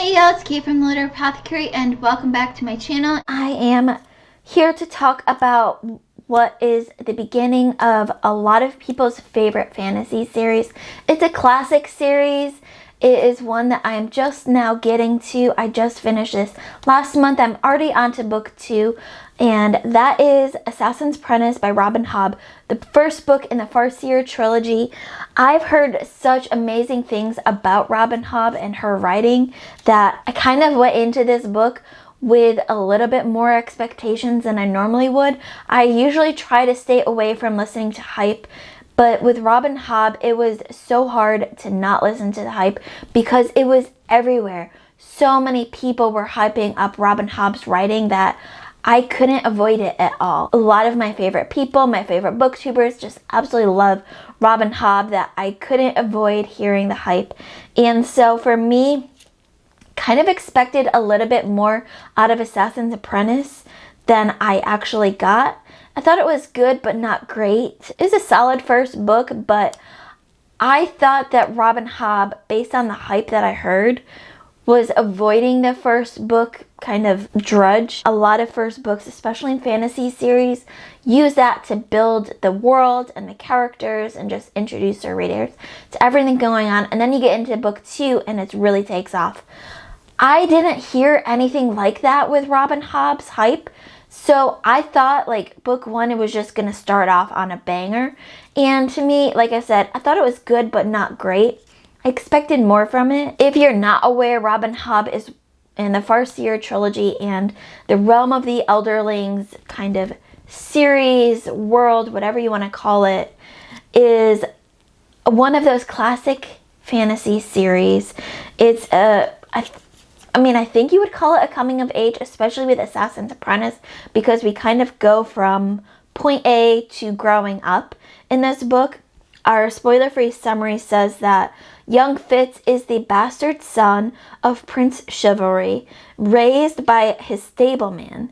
Hey y'all, it's Kate from the Literary Apothecary and welcome back to my channel. I am here to talk about what is the beginning of a lot of people's favorite fantasy series. It's a classic series. It is one that I am just now getting to. I just finished this last month. I'm already on to book 2, and that is Assassin's Apprentice by Robin Hobb, the first book in the Farseer Trilogy. I've heard such amazing things about Robin Hobb and her writing that I kind of went into this book with a little bit more expectations than I normally would. I usually try to stay away from listening to hype, but with Robin Hobb, it was so hard to not listen to the hype because it was everywhere. So many people were hyping up Robin Hobb's writing that I couldn't avoid it at all. A lot of my favorite people, my favorite booktubers, just absolutely love Robin Hobb that I couldn't avoid hearing the hype. And so for me, kind of expected a little bit more out of Assassin's Apprentice than I actually got. I thought it was good, but not great. It was a solid first book, but I thought that Robin Hobb, based on the hype that I heard, was avoiding the first book kind of drudge. A lot of first books, especially in fantasy series, use that to build the world and the characters and just introduce their readers to everything going on. And then you get into book 2 and it really takes off. I didn't hear anything like that with Robin Hobb's hype. So I thought like book 1, it was just going to start off on a banger. And to me, like I said, I thought it was good, but not great. I expected more from it. If you're not aware, Robin Hobb is in the Farseer Trilogy and the Realm of the Elderlings kind of series, world, whatever you want to call it, is one of those classic fantasy series. It's I think you would call it a coming of age, especially with Assassin's Apprentice, because we kind of go from point A to growing up in this book. Our spoiler-free summary says that young Fitz is the bastard son of Prince Chivalry, raised by his stableman,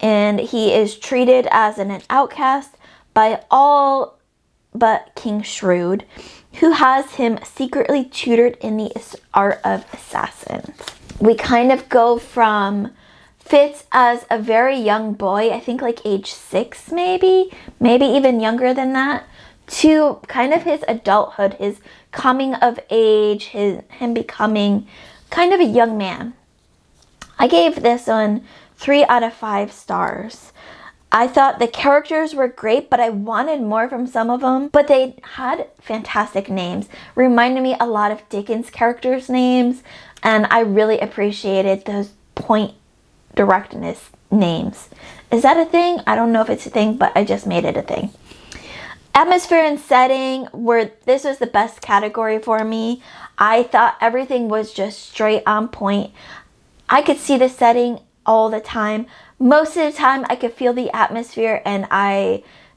and he is treated as an outcast by all but King Shrewd, who has him secretly tutored in the art of assassins. We kind of go from Fitz as a very young boy, I think like age 6 maybe even younger than that, to kind of his adulthood, his coming of age, him becoming kind of a young man. I gave this one 3 out of 5 stars. I thought the characters were great, but I wanted more from some of them. But they had fantastic names. Reminded me a lot of Dickens characters' names, and I really appreciated those point directness names. Is that a thing? I don't know if it's a thing, but I just made it a thing. Atmosphere and setting, this was the best category for me. I thought everything was just straight on point. I could see the setting all the time. Most of the time I could feel the atmosphere, and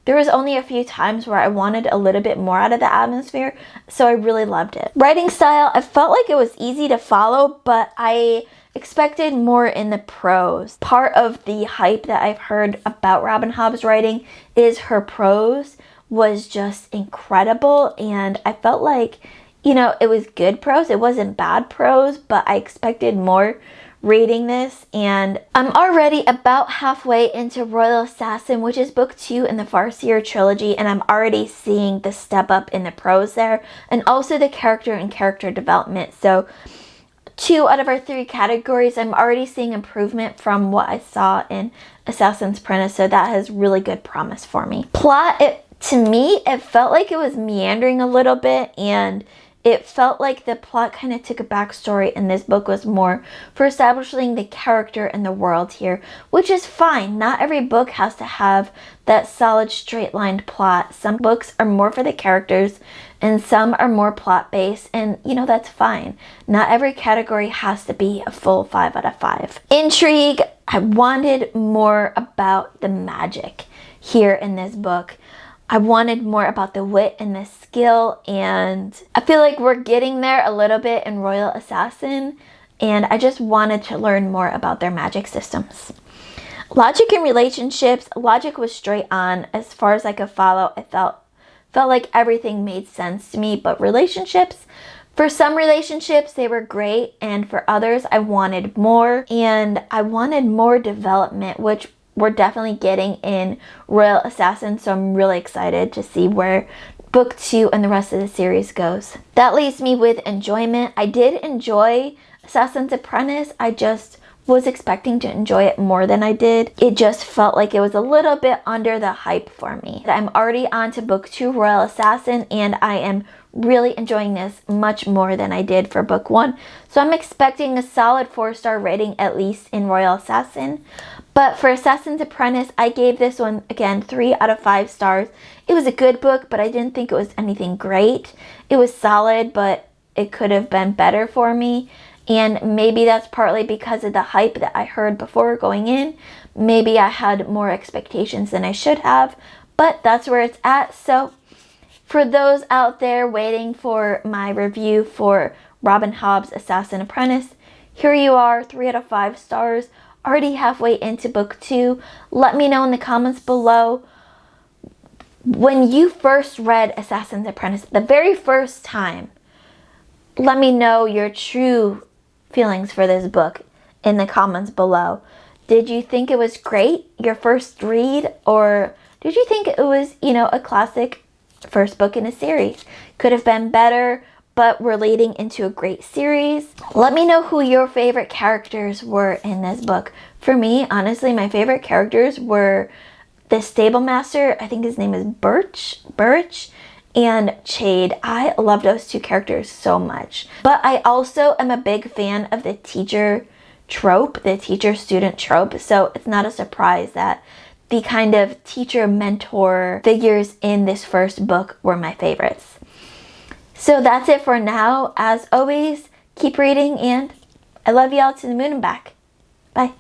there was only a few times where I wanted a little bit more out of the atmosphere, so I really loved it. Writing style, I felt like it was easy to follow, but I expected more in the prose. Part of the hype that I've heard about Robin Hobb's writing is her prose was just incredible, and I felt like, it was good prose. It wasn't bad prose, but I expected more reading this, and I'm already about halfway into Royal Assassin, which is book 2 in the Farseer Trilogy, and I'm already seeing the step up in the prose there, and also the character and character development. So 2 out of our 3 categories, I'm already seeing improvement from what I saw in Assassin's Apprentice, so that has really good promise for me. Plot, to me, it felt like it was meandering a little bit, and it felt like the plot kind of took a backstory, and this book was more for establishing the character and the world here, which is fine. Not every book has to have that solid straight-lined plot. Some books are more for the characters, and some are more plot-based, and that's fine. Not every category has to be a full 5 out of 5. Intrigue, I wanted more about the magic here in this book. I wanted more about the wit and the skill, and I feel like we're getting there a little bit in Royal Assassin, and I just wanted to learn more about their magic systems. Logic and relationships, logic was straight on. As far as I could follow, I felt like everything made sense to me, but relationships For some relationships, they were great, and for others, I wanted more, and I wanted more development, which we're definitely getting in Royal Assassin, so I'm really excited to see where book 2 and the rest of the series goes. That leaves me with enjoyment. I did enjoy Assassin's Apprentice. I just was expecting to enjoy it more than I did. It just felt like it was a little bit under the hype for me. I'm already on to book 2, Royal Assassin, and I am really enjoying this much more than I did for book 1. So I'm expecting a solid 4-star rating at least in Royal Assassin. But for Assassin's Apprentice, I gave this one, again, 3 out of 5 stars. It was a good book, but I didn't think it was anything great. It was solid, but it could have been better for me. And maybe that's partly because of the hype that I heard before going in. Maybe I had more expectations than I should have, but that's where it's at. So for those out there waiting for my review for Robin Hobb's Assassin's Apprentice, here you are, 3 out of 5 stars, already halfway into book 2. Let me know in the comments below, when you first read Assassin's Apprentice, the very first time, let me know your true feelings for this book in the comments below. Did you think it was great, your first read, or did you think it was, a classic first book in a series? Could have been better, but we're leading into a great series. Let me know who your favorite characters were in this book. For me, honestly, my favorite characters were the stable master, I think his name is Burrich, and Chade. I love those 2 characters so much. But I also am a big fan of the teacher trope, the teacher-student trope, so it's not a surprise that the kind of teacher-mentor figures in this first book were my favorites. So that's it for now. As always, keep reading, and I love y'all to the moon and back. Bye.